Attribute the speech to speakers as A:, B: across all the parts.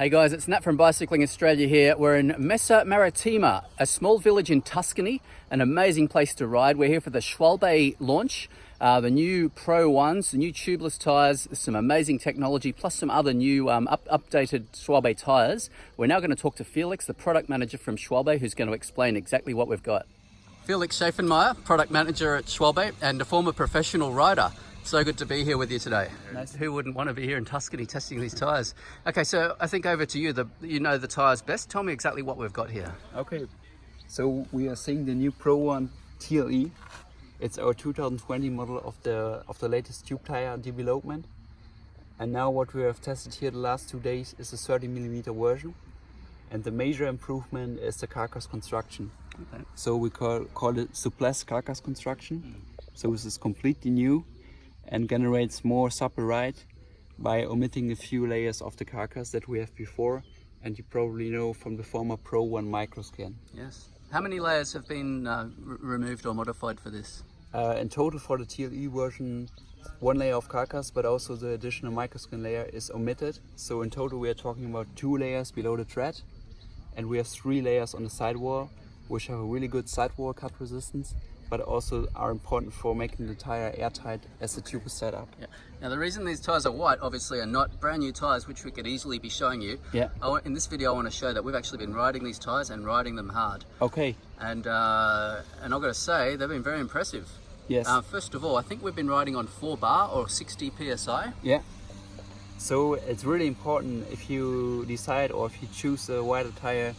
A: Hey guys, it's Nat from Bicycling Australia here. We're in Messa Marittima, a small village in Tuscany, an amazing place to ride. We're here for the Schwalbe launch, the new Pro Ones, the new tubeless tyres, some amazing technology, plus some other new updated Schwalbe tyres. We're now going to talk to Felix, the product manager from Schwalbe, who's going to explain exactly what we've got. Felix Schaeffenmeyer, product manager at Schwalbe and a former professional rider. So good to be here with you today. Nice. Who wouldn't want to be here in Tuscany testing these tyres? Okay, so I think over to you. You know the tyres best. Tell me exactly what we've got here.
B: Okay, so we are seeing the new Pro One TLE. It's our 2020 model of the latest tube tyre development. And now what we have tested here the last 2 days is a 30mm version. And the major improvement is the carcass construction. Okay. So we call it souplesse carcass construction. So this is completely new and generates more supple ride by omitting a few layers of the carcass that we have before, and you probably know from the former Pro One microscan.
A: Yes. How many layers have been removed or modified for this?
B: In total for the TLE version, 1 layer of carcass, but also the additional microscan layer is omitted. So in total we are talking about 2 layers below the tread, and we have 3 layers on the sidewall, which have a really good sidewall cut resistance, but also are important for making the tyre airtight as the tube is set up.
A: Yeah. Now the reason these tyres are white, obviously, are not brand new tyres, which we could easily be showing you.
B: Yeah.
A: In this video I want to show that we've actually been riding these tyres and riding them hard.
B: Okay.
A: And I've got to say, they've been very impressive.
B: Yes.
A: First of all, I think we've been riding on 4 bar or 60 PSI.
B: Yeah. So it's really important if you decide or if you choose a wider tyre,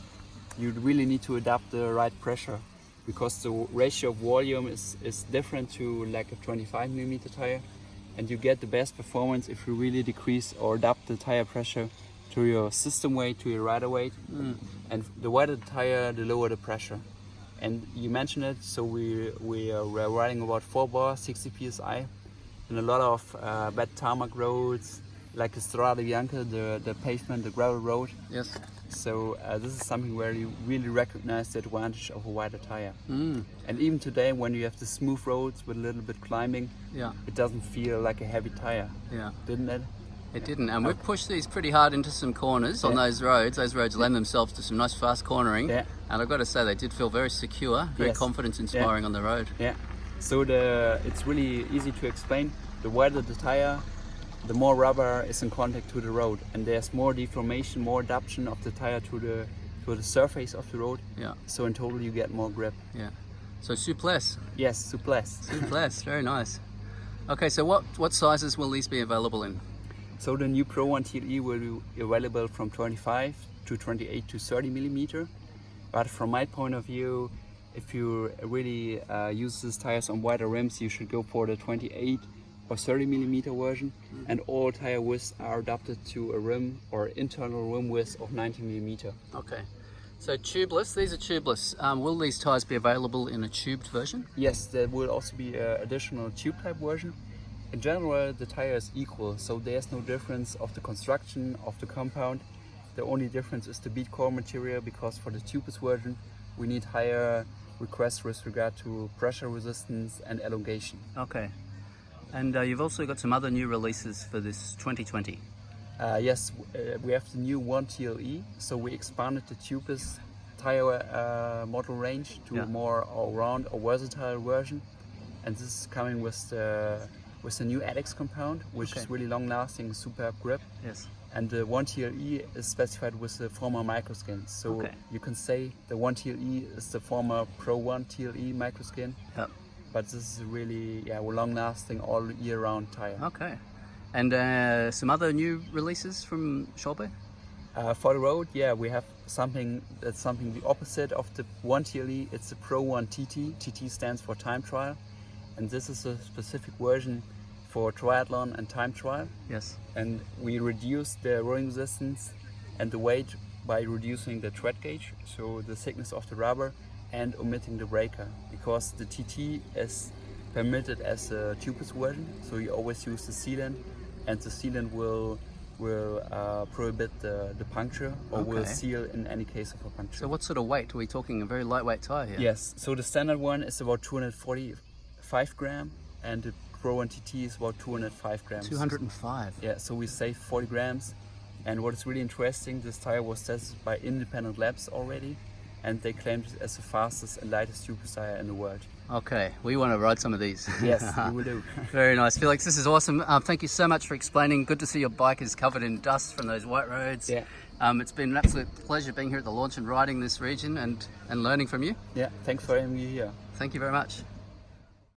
B: you really need to adapt the right pressure, because the ratio of volume is different to like a 25mm tyre, and you get the best performance if you really decrease or adapt the tyre pressure to your system weight, to your rider weight. And the wider the tyre, the lower the pressure. And you mentioned it, so we are riding about 4 bar, 60 psi, in a lot of bad tarmac roads, like the Strada Bianca, the pavement, the gravel road.
A: Yes.
B: So this is something where you really recognize the advantage of a wider tyre. And even today, when you have the smooth roads with a little bit climbing,
A: yeah,
B: it doesn't feel like a heavy tyre.
A: Yeah.
B: Didn't it?
A: It didn't, and we've pushed these pretty hard into some corners on those roads. Those roads lend themselves to some nice fast cornering, and I've got to say they did feel very secure, very confidence-inspiring on the road. Yeah.
B: So it's really easy to explain. The wider the tyre, the more rubber is in contact to the road, and there's more deformation, more adaptation of the tyre to the surface of the road. Yeah. So in total you get more grip. Yeah.
A: So souplesse.
B: Yes, souplesse.
A: Souplesse, very nice. Okay, so what sizes will these be available in?
B: So the new Pro One TLE will be available from 25 to 28 to 30mm. But from my point of view, if you really use these tires on wider rims, you should go for the 28 or 30mm version, and all tire widths are adapted to a rim or internal rim width of 90mm.
A: Okay. So tubeless, these are tubeless. Will these tires be available in a tubed version?
B: Yes, there will also be an additional tube type version. In general, the tire is equal, so there's no difference of the construction of the compound. The only difference is the bead core material, because for the tubeless version we need higher requests with regard to pressure resistance and elongation.
A: Okay. And you've also got some other new releases for this 2020.
B: Yes, we have the new One TLE, so we expanded the tubeless tire model range to a more all-round or versatile version, and this is coming with the new ADX compound, which is really long-lasting, superb grip. Yes. And the One TLE is specified with the former microskin, so you can say the One TLE is the former Pro One TLE microskin. Yep. But this is really long-lasting, all year-round tire. Okay.
A: And some other new releases from Schwalbe?
B: For the road, we have something the opposite of the One TLE. It's the Pro One TT. TT stands for time trial, and this is a specific version for triathlon and time trial. Yes. And we reduce the rolling resistance and the weight by reducing the tread gauge, so the thickness of the rubber, and omitting the breaker, because the TT is permitted as a tubeless version, so you always use the sealant, and the sealant will prohibit the puncture, or will seal in any case of a puncture.
A: So what sort of weight? Are we talking a very lightweight tyre here?
B: Yes, so the standard one is about 245 grams, and the Pro One TT is about 205 grams.
A: 205?
B: Yeah, so we save 40 grams. And what is really interesting, this tire was tested by independent labs already, and they claimed it as the fastest and lightest tubeless tire in the world.
A: Okay, we want to ride some of these.
B: Yes, we will do.
A: Very nice, Felix. This is awesome. Thank you so much for explaining. Good to see your bike is covered in dust from those white roads.
B: Yeah.
A: It's been an absolute pleasure being here at the launch and riding this region and learning from you.
B: Yeah, thanks for having me here.
A: Thank you very much.